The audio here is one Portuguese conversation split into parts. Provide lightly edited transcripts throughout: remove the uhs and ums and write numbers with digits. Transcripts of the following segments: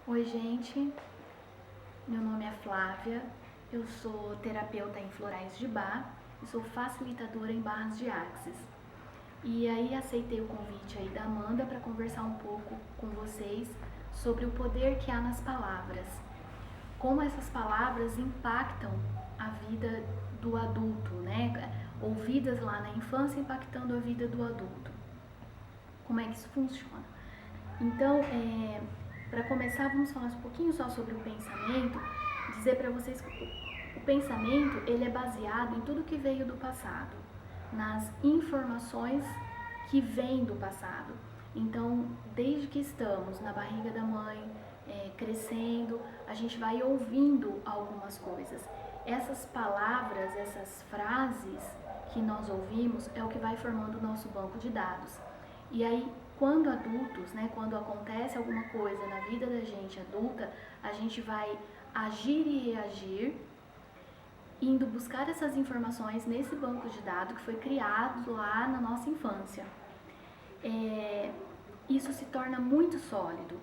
Oi, gente. Meu nome é Flávia. Eu sou terapeuta em florais de Bach e sou facilitadora em barras de axis. E aí aceitei o convite aí da Amanda para conversar um pouco com vocês sobre o poder que há nas palavras. Como essas palavras impactam a vida do adulto, né? Ouvidas lá na infância impactando a vida do adulto. Como é que isso funciona? Então, para começar, vamos falar um pouquinho só sobre o pensamento, dizer para vocês que o pensamento ele é baseado em tudo que veio do passado, nas informações que vêm do passado. Então, desde que estamos na barriga da mãe, crescendo, a gente vai ouvindo algumas coisas. Essas palavras, essas frases que nós ouvimos é o que vai formando o nosso banco de dados. E aí, quando adultos, né, quando acontece alguma coisa na vida da gente adulta, a gente vai agir e reagir, indo buscar essas informações nesse banco de dados que foi criado lá na nossa infância. Isso se torna muito sólido.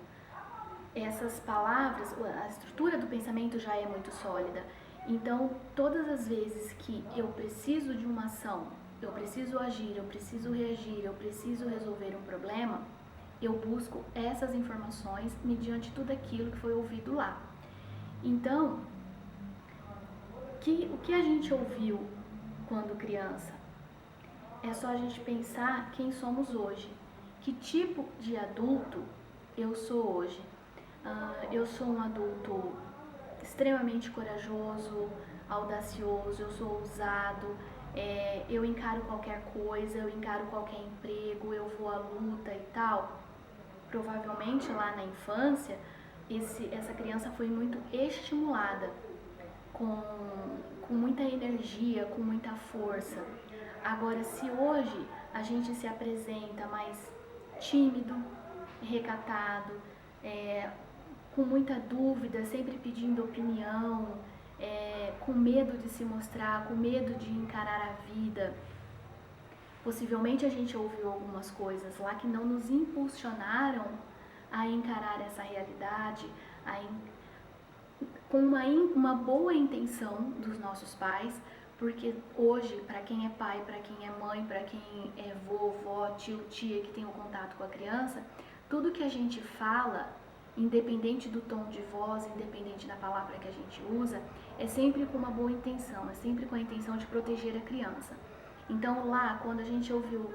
Essas palavras, a estrutura do pensamento já é muito sólida. Então, todas as vezes que eu preciso de uma ação, eu preciso agir, eu preciso reagir, eu preciso resolver um problema, eu busco essas informações mediante tudo aquilo que foi ouvido lá. Então, o que a gente ouviu quando criança? É só a gente pensar quem somos hoje. Que tipo de adulto eu sou hoje? Eu sou um adulto extremamente corajoso, audacioso, eu sou ousado, eu encaro qualquer coisa, eu encaro qualquer emprego, eu vou à luta e tal. Provavelmente lá na infância, essa criança foi muito estimulada, com muita energia, com muita força. Agora, se hoje a gente se apresenta mais tímido, recatado, com muita dúvida, sempre pedindo opinião, com medo de se mostrar, com medo de encarar a vida, possivelmente a gente ouviu algumas coisas lá que não nos impulsionaram a encarar essa realidade, com uma boa intenção dos nossos pais, porque hoje, para quem é pai, para quem é mãe, para quem é vovó, tio, tia que tem o contato com a criança, tudo que a gente fala, independente do tom de voz, independente da palavra que a gente usa, é sempre com uma boa intenção, é sempre com a intenção de proteger a criança. Então lá, quando a gente ouviu,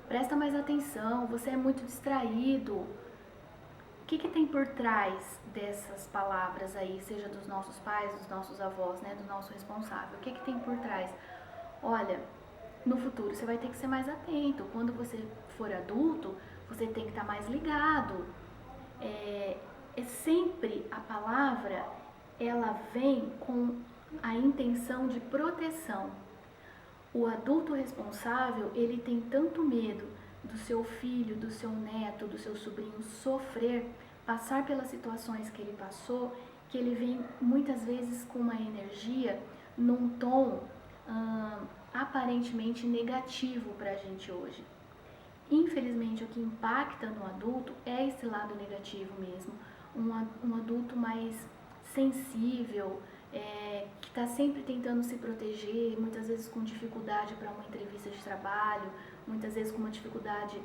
presta mais atenção, você é muito distraído, o que tem por trás dessas palavras aí, seja dos nossos pais, dos nossos avós, né, do nosso responsável? O que tem por trás? Olha, no futuro você vai ter que ser mais atento, quando você for adulto, você tem que estar mais ligado. Sempre a palavra, ela vem com a intenção de proteção. O adulto responsável, ele tem tanto medo do seu filho, do seu neto, do seu sobrinho sofrer, passar pelas situações que ele passou, que ele vem muitas vezes com uma energia num tom aparentemente negativo para a gente hoje. Infelizmente, o que impacta no adulto é esse lado negativo mesmo, um adulto mais sensível, que está sempre tentando se proteger, muitas vezes com dificuldade para uma entrevista de trabalho, muitas vezes com uma dificuldade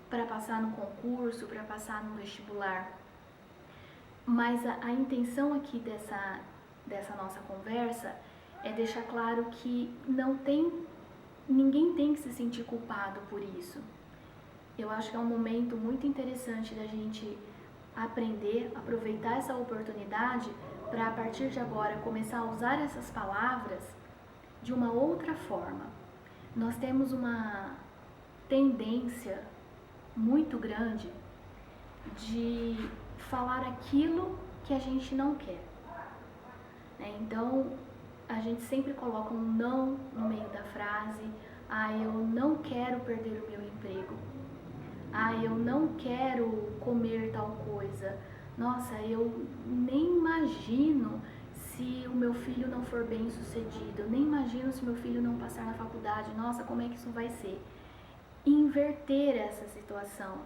para passar no concurso, para passar no vestibular. Mas a intenção aqui dessa nossa conversa é deixar claro que ninguém tem que se sentir culpado por isso. Eu acho que é um momento muito interessante da gente aprender, aproveitar essa oportunidade para, a partir de agora, começar a usar essas palavras de uma outra forma. Nós temos uma tendência muito grande de falar aquilo que a gente não quer. Então, a gente sempre coloca um não no meio da frase. Eu não quero perder o meu emprego. Eu não quero comer tal coisa. Nossa, eu nem imagino se o meu filho não for bem sucedido. Eu nem imagino se meu filho não passar na faculdade. Nossa, como é que isso vai ser? Inverter essa situação.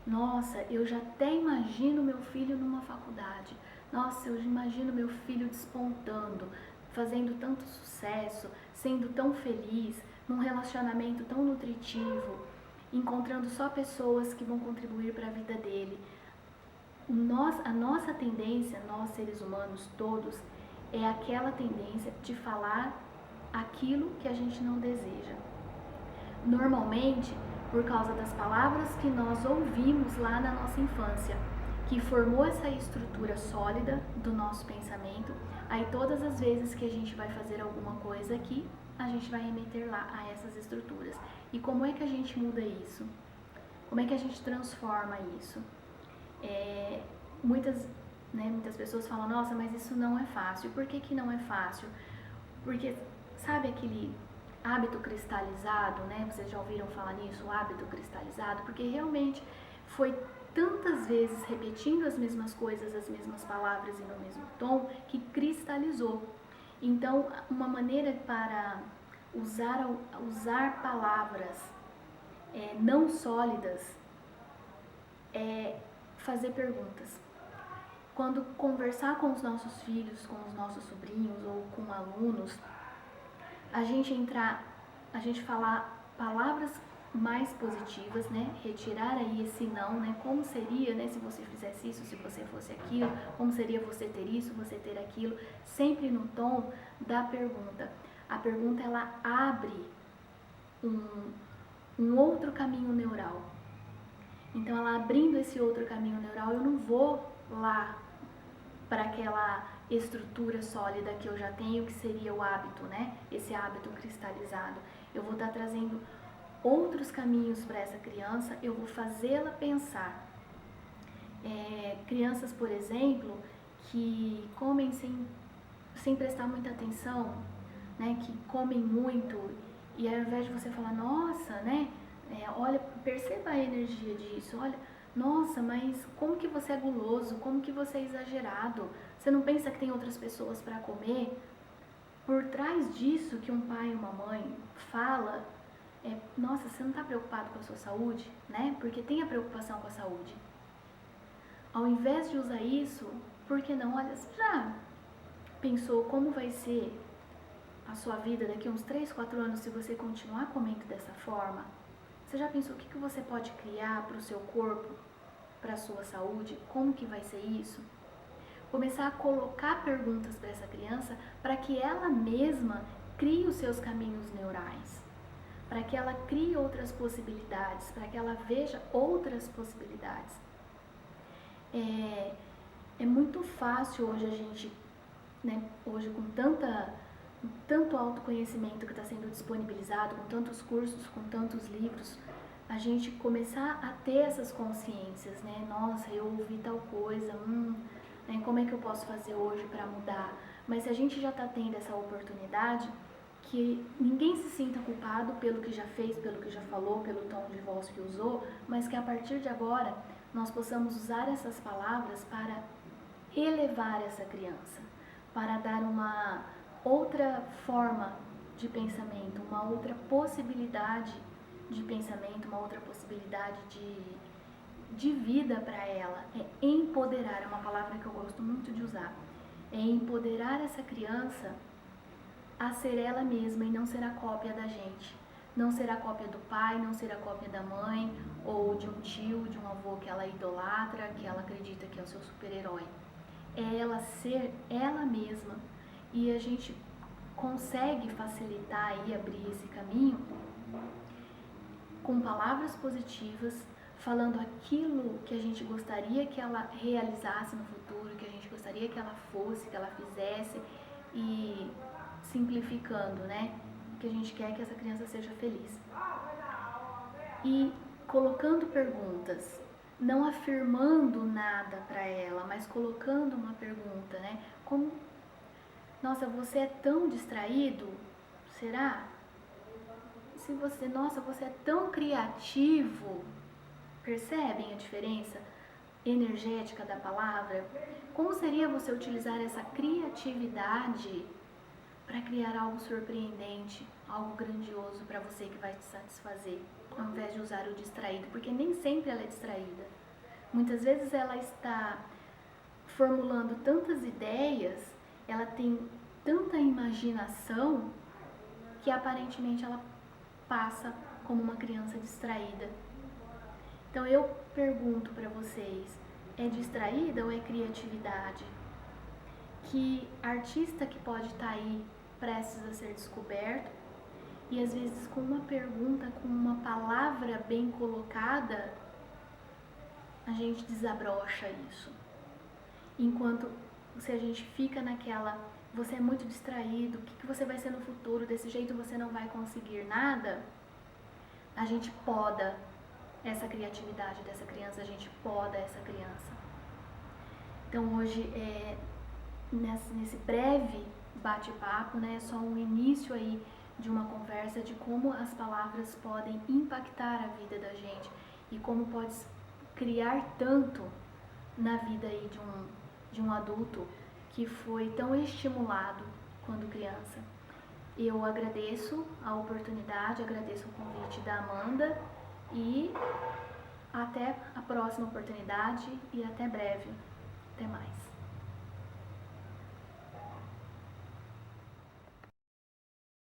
Nossa, eu já até imagino meu filho numa faculdade. Nossa, eu imagino meu filho despontando, fazendo tanto sucesso, sendo tão feliz, num relacionamento tão nutritivo, encontrando só pessoas que vão contribuir para a vida dele. A nossa tendência, nós seres humanos todos, é aquela tendência de falar aquilo que a gente não deseja. Normalmente, por causa das palavras que nós ouvimos lá na nossa infância, que formou essa estrutura sólida do nosso pensamento, aí todas as vezes que a gente vai fazer alguma coisa aqui, a gente vai remeter lá a essas estruturas. E como é que a gente muda isso? Como é que a gente transforma isso? Muitas pessoas falam, nossa, mas isso não é fácil. Por que não é fácil? Porque, sabe aquele hábito cristalizado, né? Vocês já ouviram falar nisso, o hábito cristalizado? Porque realmente foi tantas vezes repetindo as mesmas coisas, as mesmas palavras e no mesmo tom, que cristalizou. Então, uma maneira para usar palavras não sólidas é fazer perguntas. Quando conversar com os nossos filhos, com os nossos sobrinhos ou com alunos, a gente falar palavras mais positivas, né? Retirar aí esse não, né? Como seria, né? Se você fizesse isso, se você fosse aquilo, como seria você ter isso, você ter aquilo, sempre no tom da pergunta. A pergunta, ela abre um outro caminho neural. Então, ela abrindo esse outro caminho neural, eu não vou lá para aquela estrutura sólida que eu já tenho, que seria o hábito, né? Esse hábito cristalizado. Eu vou estar trazendo outros caminhos para essa criança, eu vou fazê-la pensar. Crianças, por exemplo, que comem sem prestar muita atenção, né? Que comem muito, e ao invés de você falar, nossa, né? Olha, perceba a energia disso, olha, nossa, mas como que você é guloso, como que você é exagerado, você não pensa que tem outras pessoas para comer? Por trás disso que um pai e uma mãe fala, nossa, você não está preocupado com a sua saúde, né? Porque tem a preocupação com a saúde. Ao invés de usar isso, por que não? Olha, você já pensou como vai ser a sua vida daqui a uns 3, 4 anos se você continuar comendo dessa forma? Você já pensou o que você pode criar para o seu corpo, para a sua saúde? Como que vai ser isso? Começar a colocar perguntas para essa criança para que ela mesma crie os seus caminhos neurais, para que ela crie outras possibilidades, para que ela veja outras possibilidades. É muito fácil hoje a gente, né, hoje com tanto autoconhecimento que está sendo disponibilizado, com tantos cursos, com tantos livros, a gente começar a ter essas consciências, né? Nossa, eu ouvi tal coisa, né? Como é que eu posso fazer hoje para mudar? Mas se a gente já está tendo essa oportunidade, que ninguém se sinta culpado pelo que já fez, pelo que já falou, pelo tom de voz que usou, mas que a partir de agora nós possamos usar essas palavras para elevar essa criança, para dar uma outra forma de pensamento, uma outra possibilidade de pensamento, uma outra possibilidade de vida para ela. É empoderar, é uma palavra que eu gosto muito de usar. É empoderar essa criança a ser ela mesma e não ser a cópia da gente. Não ser a cópia do pai, não ser a cópia da mãe, ou de um tio, de um avô que ela idolatra, que ela acredita que é o seu super-herói. É ela ser ela mesma. E a gente consegue facilitar e abrir esse caminho com palavras positivas, falando aquilo que a gente gostaria que ela realizasse no futuro, que a gente gostaria que ela fosse, que ela fizesse, e simplificando, né? Que a gente quer que essa criança seja feliz. E colocando perguntas, não afirmando nada para ela, mas colocando uma pergunta, né? Como, nossa, você é tão distraído? Será? Se você, nossa, você é tão criativo. Percebem a diferença energética da palavra? Como seria você utilizar essa criatividade para criar algo surpreendente, algo grandioso para você que vai te satisfazer, ao invés de usar o distraído, porque nem sempre ela é distraída. Muitas vezes ela está formulando tantas ideias, ela tem tanta imaginação que aparentemente ela passa como uma criança distraída. Então eu pergunto para vocês, é distraída ou é criatividade? Que artista que pode estar aí prestes a ser descoberto e às vezes com uma pergunta, com uma palavra bem colocada, a gente desabrocha isso. Enquanto se a gente fica naquela, você é muito distraído, o que você vai ser no futuro, desse jeito você não vai conseguir nada, a gente poda essa criatividade dessa criança, a gente poda essa criança. Então hoje, nesse breve bate-papo, né, é só um início aí de uma conversa de como as palavras podem impactar a vida da gente e como pode criar tanto na vida aí de um adulto que foi tão estimulado quando criança. Eu agradeço a oportunidade, agradeço o convite da Amanda e até a próxima oportunidade e até breve.